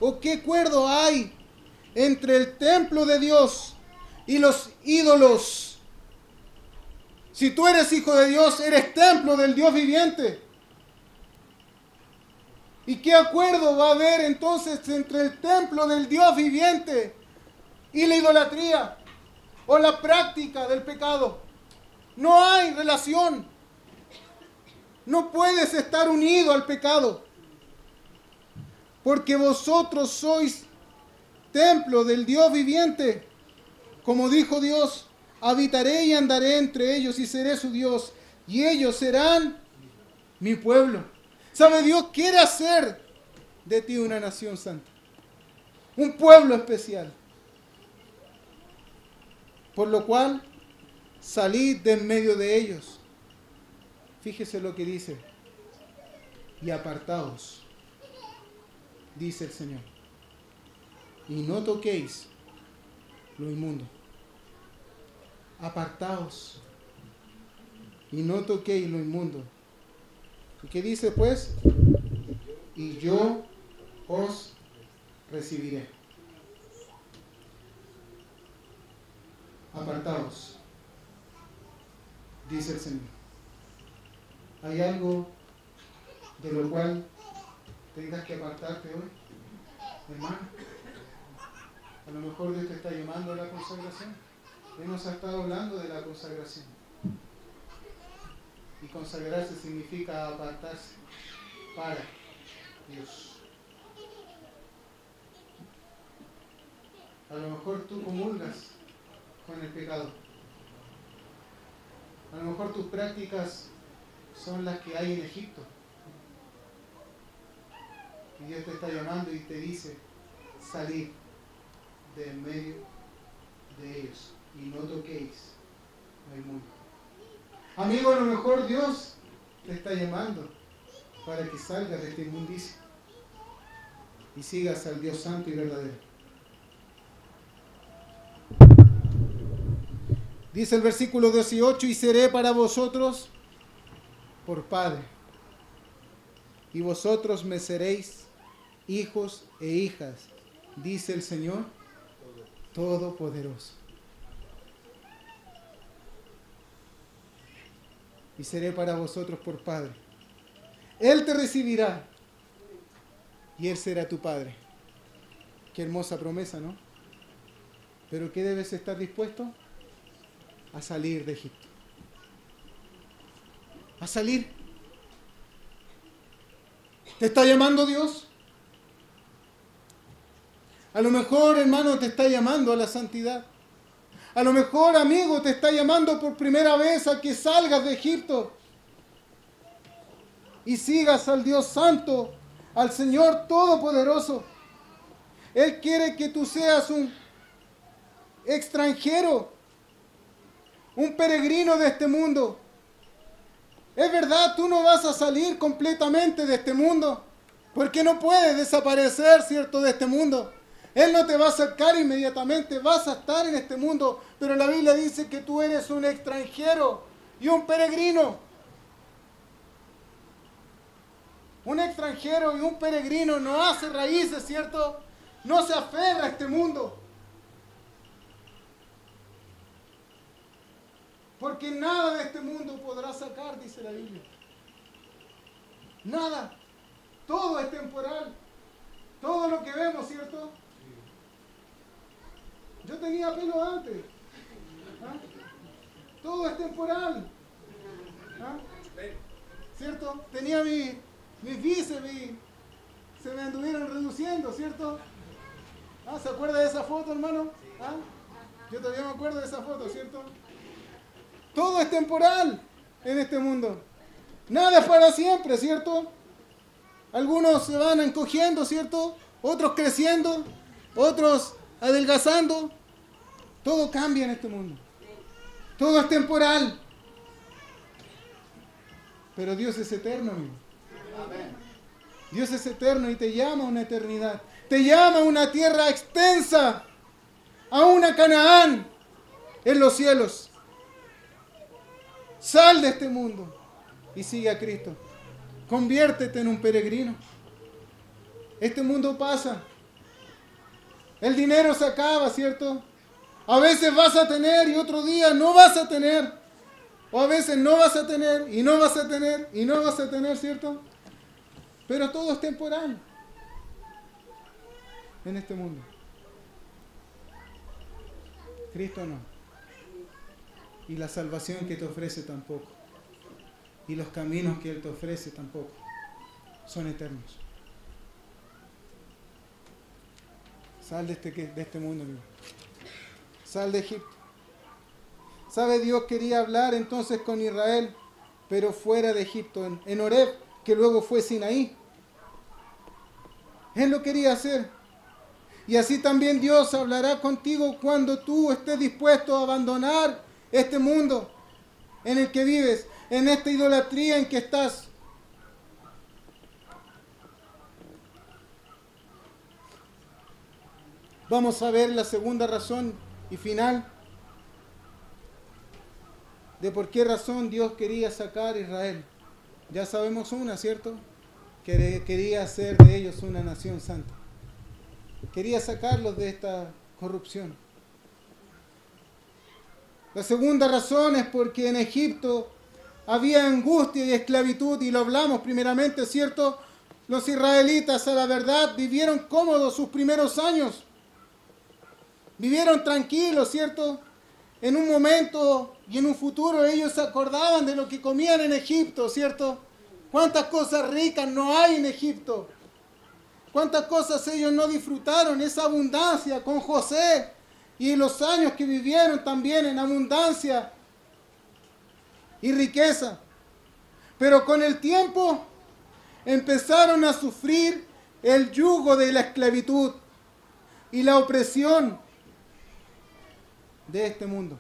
o qué acuerdo hay entre el templo de Dios y los ídolos. Si tú eres hijo de Dios, eres templo del Dios viviente. ¿Y qué acuerdo va a haber entonces entre el templo del Dios viviente y la idolatría o la práctica del pecado? No hay relación. No puedes estar unido al pecado, porque vosotros sois templo del Dios viviente. Como dijo Dios, habitaré y andaré entre ellos y seré su Dios, y ellos serán mi pueblo. ¿Sabe? Dios quiere hacer de ti una nación santa, un pueblo especial. Por lo cual, salid de en medio de ellos. Fíjese lo que dice. Y apartaos, dice el Señor. Y no toquéis lo inmundo. Apartaos. Y no toquéis lo inmundo. ¿Y qué dice pues? Y yo os recibiré. Apartaos, dice el Señor. ¿Hay algo de lo cual tengas que apartarte hoy, hermano? A lo mejor Dios te está llamando a la consagración. Él nos ha estado hablando de la consagración. Y consagrarse significa apartarse para Dios. A lo mejor tú comulgas con el pecado. A lo mejor tus prácticas son las que hay en Egipto. Y Dios te está llamando y te dice, salir. de en medio de ellos y no toquéis al mundo. Amigo, a lo mejor Dios te está llamando para que salgas de esta inmundicia y sigas al Dios santo y verdadero. Dice el versículo 18: y seré para vosotros por Padre, y vosotros me seréis hijos e hijas, dice el Señor Todopoderoso. Y seré para vosotros por Padre. Él te recibirá y Él será tu Padre. Qué hermosa promesa, ¿no? Pero ¿qué debes estar dispuesto? A salir de Egipto. A salir. ¿Te está llamando Dios? A lo mejor, hermano, te está llamando a la santidad. A lo mejor, amigo, te está llamando por primera vez a que salgas de Egipto y sigas al Dios Santo, al Señor Todopoderoso. Él quiere que tú seas un extranjero, un peregrino de este mundo. Es verdad, tú no vas a salir completamente de este mundo, porque no puedes desaparecer, ¿cierto?, de este mundo. Él no te va a sacar inmediatamente, vas a estar en este mundo, pero la Biblia dice que tú eres un extranjero y un peregrino. Un extranjero y un peregrino no hace raíces, ¿cierto? No se aferra a este mundo. Porque nada de este mundo podrá sacar, dice la Biblia. Nada. Todo es temporal. Todo lo que vemos, ¿cierto? Yo tenía pelo antes. ¿Ah? Todo es temporal. ¿Ah? ¿Cierto? Tenía mis bíceps, se me anduvieron reduciendo, ¿cierto? ¿Ah? ¿Se acuerda de esa foto, hermano? ¿Ah? Yo todavía me acuerdo de esa foto, ¿cierto? Todo es temporal en este mundo. Nada es para siempre, ¿cierto? Algunos se van encogiendo, ¿cierto? Otros creciendo, otros adelgazando. Todo cambia en este mundo. Todo es temporal. Pero Dios es eterno, amigo. Dios es eterno y te llama a una eternidad. Te llama a una tierra extensa, a una Canaán en los cielos. Sal de este mundo y sigue a Cristo. Conviértete en un peregrino. Este mundo pasa. El dinero se acaba, ¿cierto? A veces vas a tener y otro día no vas a tener. O a veces no vas a tener y no vas a tener y no vas a tener, ¿cierto? Pero todo es temporal en este mundo. Cristo no. Y la salvación que te ofrece tampoco. Y los caminos que Él te ofrece tampoco. Son eternos. Sal de este mundo, amigo. Sal de Egipto. ¿Sabe? Dios quería hablar entonces con Israel, pero fuera de Egipto, en Horeb, que luego fue Sinaí. Él lo quería hacer. Y así también Dios hablará contigo cuando tú estés dispuesto a abandonar este mundo en el que vives, en esta idolatría en que estás. Vamos a ver la segunda razón y final de por qué razón Dios quería sacar a Israel. Ya sabemos una, ¿cierto? Que quería hacer de ellos una nación santa. Quería sacarlos de esta corrupción. La segunda razón es porque en Egipto había angustia y esclavitud, y lo hablamos primeramente, ¿cierto? Los israelitas, a la verdad, vivieron cómodos sus primeros años. Vivieron tranquilos, ¿cierto? En un momento y en un futuro ellos se acordaban de lo que comían en Egipto, ¿cierto? Cuántas cosas ricas no hay en Egipto. Cuántas cosas ellos no disfrutaron, esa abundancia con José y los años que vivieron también en abundancia y riqueza. Pero con el tiempo empezaron a sufrir el yugo de la esclavitud. y la opresión de este mundo.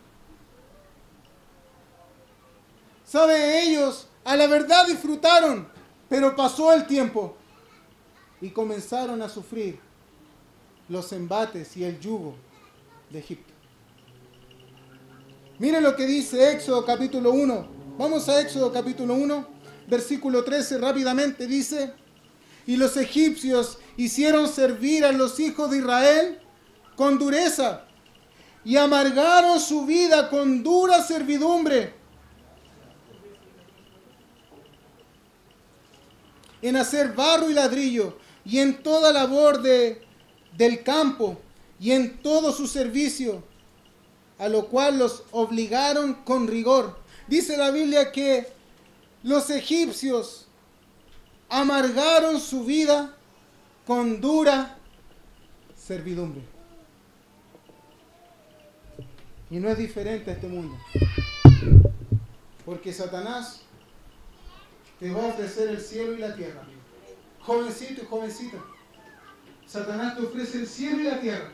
¿Sabe? Ellos a la verdad disfrutaron, pero pasó el tiempo y comenzaron a sufrir los embates y el yugo de Egipto. Miren lo que dice Éxodo capítulo 1. Vamos a Éxodo capítulo 1, versículo 13 rápidamente. Dice: y los egipcios hicieron servir a los hijos de Israel con dureza y amargaron su vida con dura servidumbre en hacer barro y ladrillo y en toda labor del campo y en todo su servicio, a lo cual los obligaron con rigor. Dice la Biblia que los egipcios amargaron su vida con dura servidumbre. Y no es diferente a este mundo. Porque Satanás te va a ofrecer el cielo y la tierra. Jovencito y jovencita, Satanás te ofrece el cielo y la tierra.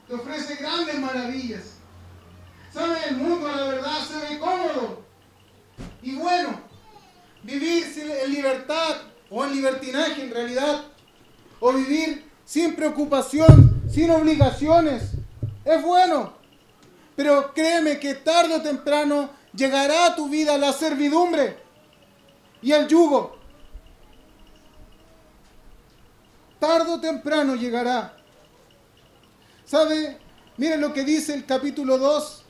Te ofrece grandes maravillas. ¿Sabe? El mundo, la verdad, se ve cómodo y bueno. Vivir en libertad o en libertinaje en realidad, o vivir sin preocupación, sin obligaciones, es bueno. Pero créeme que tarde o temprano llegará a tu vida la servidumbre y el yugo. Tarde o temprano llegará. ¿Sabe? Miren lo que dice el capítulo 2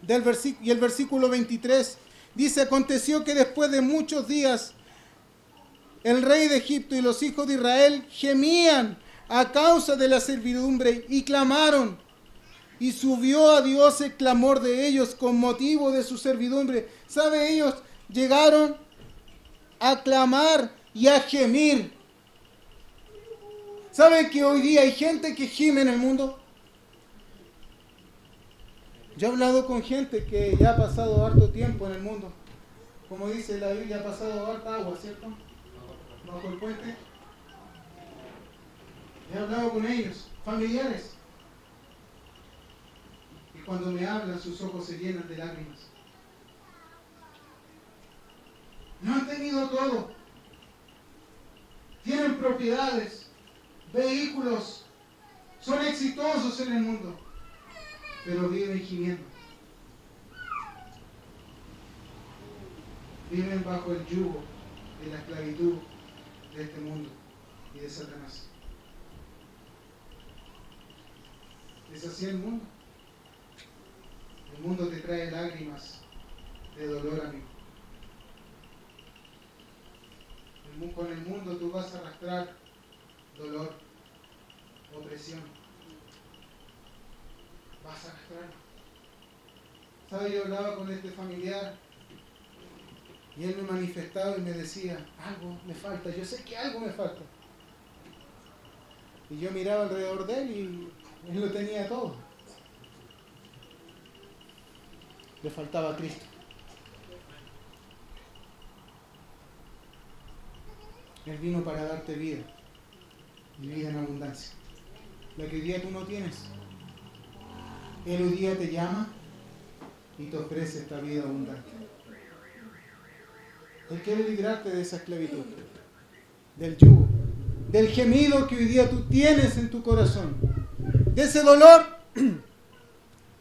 y el versículo 23. Dice: aconteció que después de muchos días el rey de Egipto y los hijos de Israel gemían a causa de la servidumbre y clamaron. Y subió a Dios el clamor de ellos con motivo de su servidumbre. ¿Sabe? Ellos llegaron a clamar y a gemir. ¿Sabe que hoy día hay gente que gime en el mundo? Yo he hablado con gente que ya ha pasado harto tiempo en el mundo. Como dice la Biblia, ha pasado harta agua, ¿cierto? Bajo el puente. He hablado con ellos, familiares. Y cuando me hablan, sus ojos se llenan de lágrimas. No han tenido todo. Tienen propiedades, vehículos, son exitosos en el mundo, pero viven gimiendo. Viven bajo el yugo de la esclavitud de este mundo y de Satanás. Es así el mundo. El mundo te trae lágrimas de dolor, amigo. Con el mundo tú vas a arrastrar dolor, opresión. Vas a arrastrar. ¿Sabe? Yo hablaba con este familiar y él me manifestaba y me decía: algo me falta, yo sé que algo me falta. Y yo miraba alrededor de él y él lo tenía todo. Le faltaba Cristo. Él vino para darte vida, y vida en abundancia, la que hoy día tú no tienes. Él hoy día te llama y te ofrece esta vida abundante. Él quiere librarte de esa esclavitud, del yugo, del gemido que hoy día tú tienes en tu corazón, de ese dolor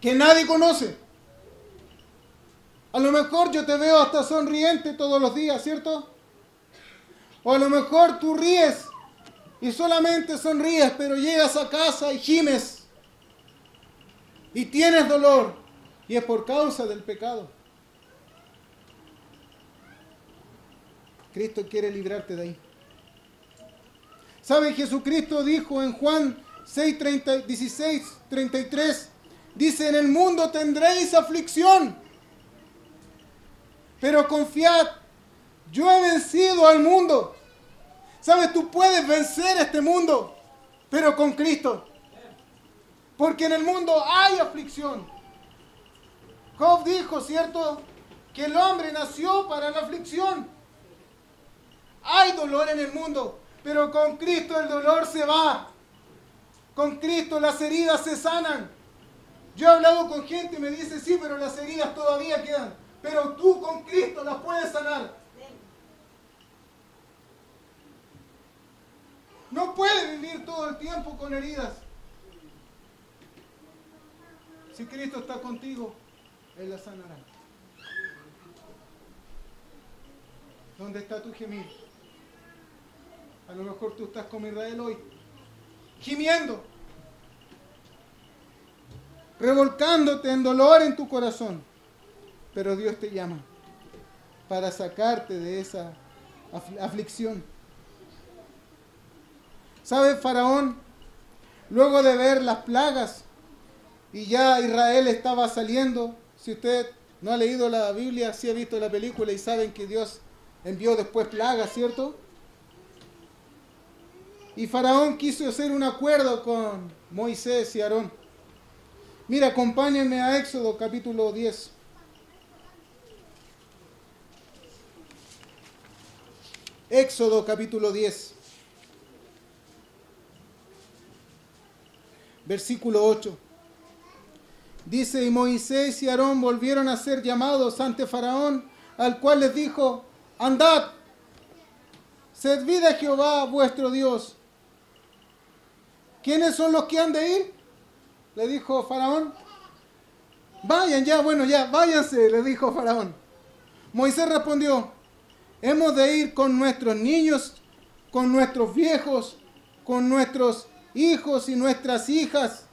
que nadie conoce. A lo mejor yo te veo hasta sonriente todos los días, ¿cierto? O a lo mejor tú ríes y solamente sonríes, pero llegas a casa y gimes y tienes dolor, y es por causa del pecado. Cristo quiere librarte de ahí. ¿Sabe? Jesucristo dijo en Juan 16:33, dice: en el mundo tendréis aflicción, pero confiad, yo he vencido al mundo. ¿Sabes? Tú puedes vencer este mundo, pero con Cristo. Porque en el mundo hay aflicción. Job dijo, ¿cierto?, que el hombre nació para la aflicción. Hay dolor en el mundo, Pero con Cristo el dolor se va. Con Cristo las heridas se sanan. Yo he hablado con gente y me dice, sí, pero las heridas todavía quedan. Pero tú con Cristo las puedes sanar. No puedes vivir todo el tiempo con heridas. Si Cristo está contigo, Él las sanará. ¿Dónde está tu gemir? A lo mejor tú estás como Israel hoy, gimiendo, revolcándote en dolor en tu corazón. Pero Dios te llama para sacarte de esa aflicción. ¿Sabe, Faraón? Luego de ver las plagas y ya Israel estaba saliendo, si usted no ha leído la Biblia, sí ha visto la película y saben que Dios envió después plagas, ¿cierto? Y Faraón quiso hacer un acuerdo con Moisés y Aarón. Mira, acompáñenme a Éxodo capítulo 10. Éxodo capítulo 10. Versículo 8. Dice, y Moisés y Aarón volvieron a ser llamados ante Faraón, al cual les dijo, andad, servid a Jehová vuestro Dios. ¿Quiénes son los que han de ir? Le dijo Faraón. Vayan ya, bueno ya, váyanse, le dijo Faraón. Moisés respondió, hemos de ir con nuestros niños, con nuestros viejos, con nuestros hijos y nuestras hijas,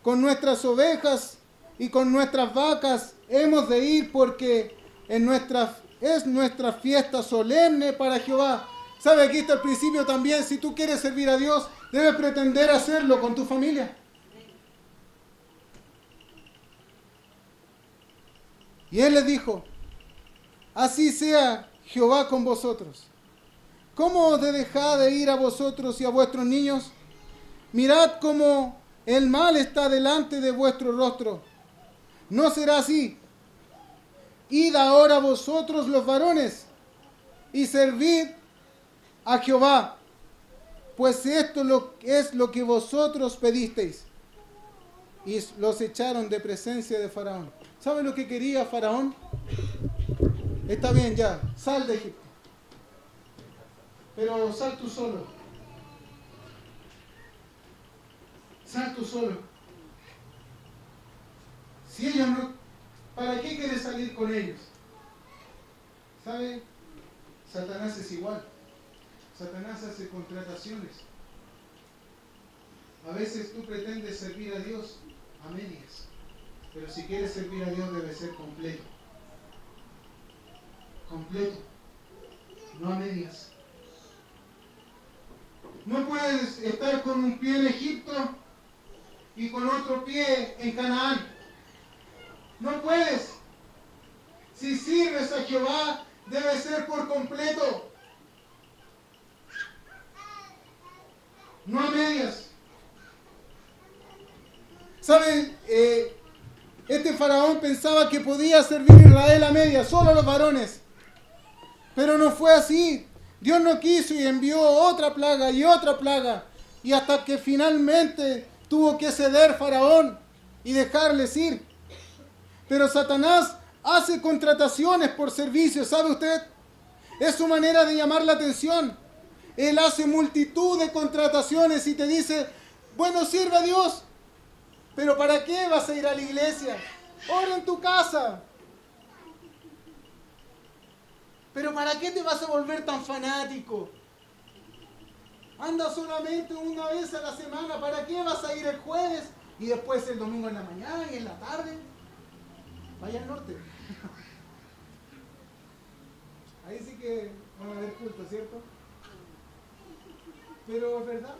con nuestras ovejas y con nuestras vacas. Hemos de ir porque es nuestra fiesta solemne para Jehová. ¿Sabe? Aquí está el principio también. Si tú quieres servir a Dios, debes pretender hacerlo con tu familia. Y él les dijo, así sea Jehová con vosotros. ¿Cómo os de dejar de ir a vosotros y a vuestros niños? Mirad cómo el mal está delante de vuestro rostro. No será así. Id ahora vosotros los varones y servid a Jehová, pues esto es lo que vosotros pedisteis. Y los echaron de presencia de Faraón. ¿Sabe lo que quería Faraón? Está bien ya, sal de Egipto. Pero sal tú solo. Sal tú solo. Si ellos no, ¿para qué quieres salir con ellos? ¿Sabe? Satanás es igual. Satanás hace contrataciones. A veces tú pretendes servir a Dios a medias. Pero si quieres servir a Dios debe ser completo. Completo. No a medias. No puedes estar con un pie en Egipto y con otro pie en Canaán. No puedes. Si sirves a Jehová, debe ser por completo. No a medias. ¿Saben? Este faraón pensaba que podía servir a Israel a medias, solo a los varones. Pero no fue así. Dios no quiso y envió otra plaga y otra plaga. Y hasta que finalmente tuvo que ceder Faraón y dejarles ir. Pero Satanás hace contrataciones por servicio, ¿sabe usted? Es su manera de llamar la atención. Él hace multitud de contrataciones y te dice, bueno, sirve a Dios, pero ¿para qué vas a ir a la iglesia? Ora en tu casa. Pero ¿para qué te vas a volver tan fanático? Anda solamente una vez a la semana. ¿Para qué vas a ir el jueves y después el domingo en la mañana y en la tarde? Vaya al norte. Ahí sí que van a haber culto, ¿cierto? Pero es verdad.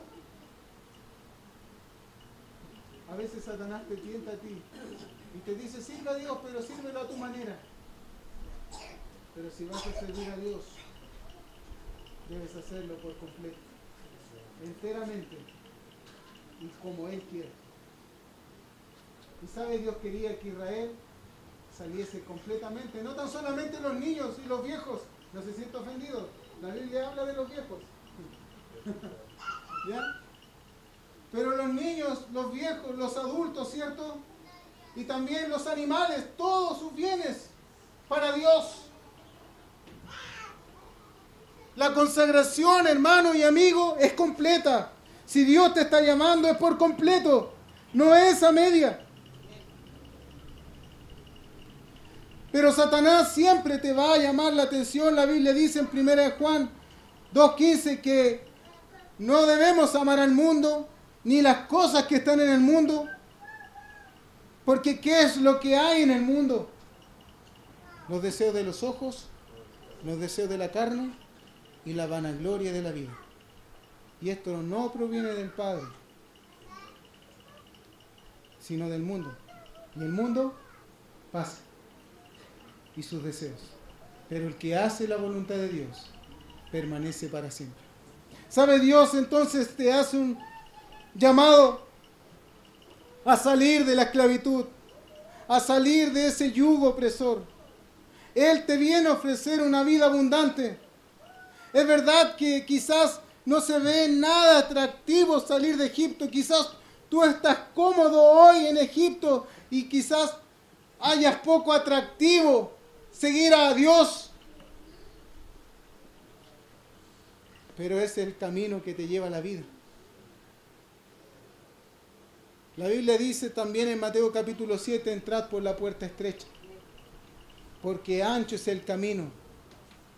A veces Satanás te tienta a ti y te dice, sirve a Dios, pero sírvelo a tu manera. Pero si vas a servir a Dios, debes hacerlo por completo, enteramente y como Él quiere. Y sabe, Dios quería que Israel saliese completamente, no tan solamente los niños y los viejos. No se sienta ofendido, la Biblia habla de los viejos. Pero los niños, los viejos, los adultos, ¿cierto? Y también los animales, todos sus bienes para Dios. La consagración, hermano y amigo, es completa. Si Dios te está llamando es por completo, no es a media. Pero Satanás siempre te va a llamar la atención. La Biblia dice en 1 Juan 2:15 que no debemos amar al mundo ni las cosas que están en el mundo. Porque ¿qué es lo que hay en el mundo? Los deseos de los ojos, los deseos de la carne y la vanagloria de la vida. Y esto no proviene del Padre, sino del mundo. Y el mundo pasa, y sus deseos. Pero el que hace la voluntad de Dios permanece para siempre. ¿Sabe? Dios entonces te hace un llamado a salir de la esclavitud, a salir de ese yugo opresor. Él te viene a ofrecer una vida abundante. Es verdad que quizás no se ve nada atractivo salir de Egipto. Quizás tú estás cómodo hoy en Egipto y quizás hayas poco atractivo seguir a Dios. Pero es el camino que te lleva a la vida. La Biblia dice también en Mateo capítulo 7, entrad por la puerta estrecha, porque ancho es el camino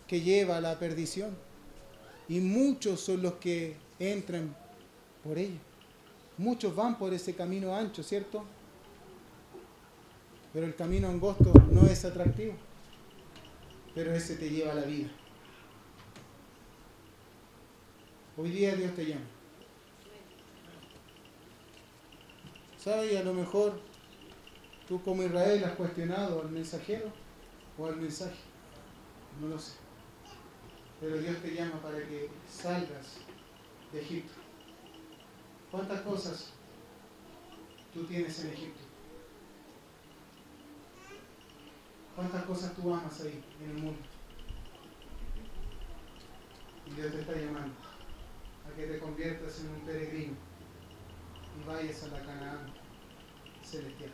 que lleva a la perdición, y muchos son los que entran por ella. Muchos van por ese camino ancho, ¿cierto? Pero el camino angosto no es atractivo, pero ese te lleva a la vida. Hoy día Dios te llama. ¿Sabes? Y a lo mejor tú como Israel has cuestionado al mensajero o al mensaje. No lo sé. Pero Dios te llama para que salgas de Egipto. ¿Cuántas cosas tú tienes en Egipto? ¿Cuántas cosas tú amas ahí en el mundo? Y Dios te está llamando a que te conviertas en un peregrino y vayas a la Canaán celestial.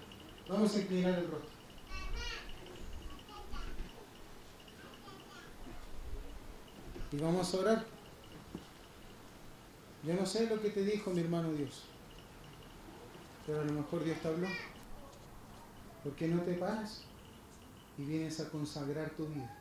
Vamos a inclinar el rostro. Y vamos a orar. Yo no sé lo que te dijo mi hermano Dios, pero a lo mejor Dios te habló. ¿Por qué no te paras y vienes a consagrar tu vida?